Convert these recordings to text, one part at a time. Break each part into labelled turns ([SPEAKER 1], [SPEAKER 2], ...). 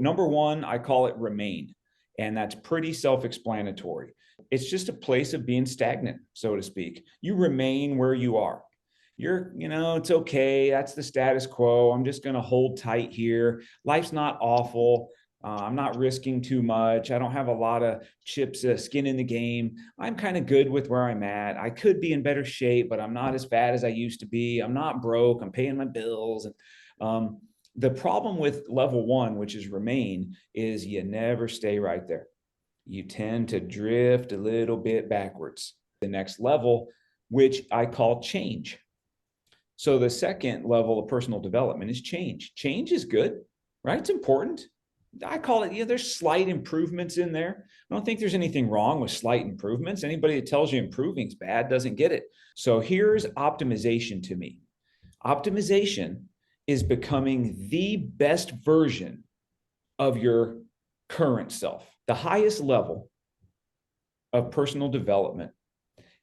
[SPEAKER 1] Number one, I call it remain, and that's pretty self-explanatory. It's just a place of being stagnant, so to speak. You remain where you are. It's okay. That's the status quo. I'm just going to hold tight here. Life's not awful. I'm not risking too much. I don't have a lot of skin in the game. I'm kind of good with where I'm at. I could be in better shape, but I'm not as fat as I used to be. I'm not broke. I'm paying my bills. And the problem with level one, which is remain, is you never stay right there. You tend to drift a little bit backwards. The next level, which I call change. So the second level of personal development is change. Change is good, right? It's important. I call it, there's slight improvements in there. I don't think there's anything wrong with slight improvements. Anybody that tells you improving is bad doesn't get it. So here's optimization to me. Optimization is becoming the best version of your current self. The highest level of personal development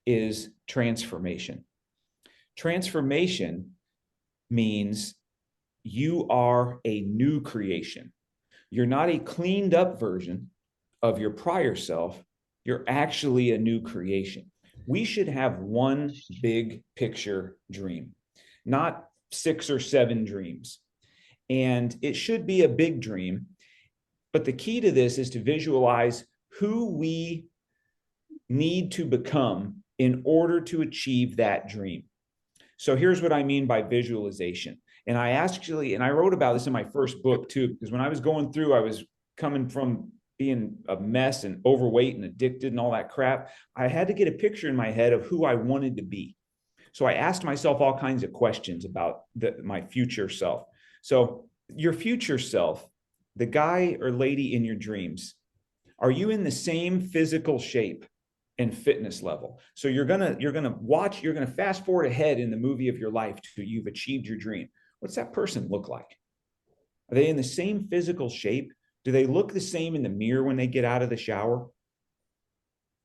[SPEAKER 1] is transformation. Transformation means you are a new creation. You're not a cleaned up version of your prior self. You're actually a new creation. We should have one big picture dream, not 6 or 7 dreams. And it should be a big dream. But the key to this is to visualize who we need to become in order to achieve that dream. So here's what I mean by visualization. And I wrote about this in my first book too, because when I was going through, I was coming from being a mess and overweight and addicted and all that crap. I had to get a picture in my head of who I wanted to be. So I asked myself all kinds of questions about my future self. So your future self, the guy or lady in your dreams, are you in the same physical shape and fitness level? So you're gonna fast forward ahead in the movie of your life to you've achieved your dream. What's that person look like? Are they in the same physical shape? Do they look the same in the mirror when they get out of the shower?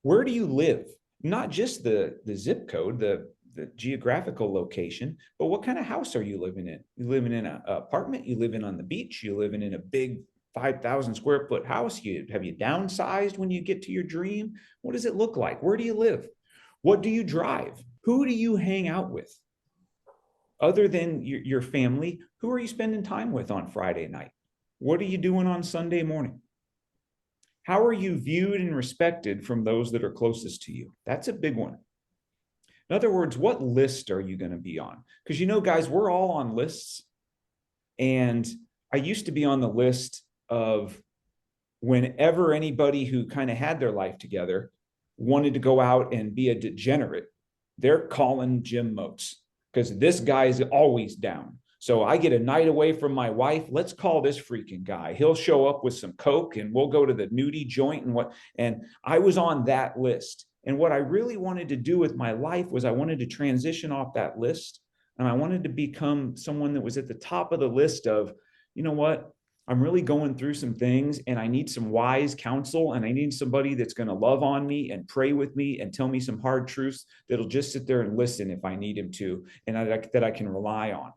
[SPEAKER 1] Where do you live? Not just the zip code, the geographical location, but what kind of house are you living in? You living in an apartment? You living on the beach? You living in a big 5,000 square foot house? Have you downsized when you get to your dream? What does it look like? Where do you live? What do you drive? Who do you hang out with? Other than your family, who are you spending time with on Friday night? What are you doing on Sunday morning? How are you viewed and respected from those that are closest to you? That's a big one. In other words, what list are you going to be on? Because guys, we're all on lists. And I used to be on the list of whenever anybody who kind of had their life together wanted to go out and be a degenerate, they're calling Jim Moats because this guy's always down. So I get a night away from my wife. Let's call this freaking guy. He'll show up with some Coke and we'll go to the nudie joint and I was on that list. And what I really wanted to do with my life was I wanted to transition off that list and I wanted to become someone that was at the top of the list of, you know what? I'm really going through some things and I need some wise counsel and I need somebody that's going to love on me and pray with me and tell me some hard truths that'll just sit there and listen if I need him to, and that I can rely on.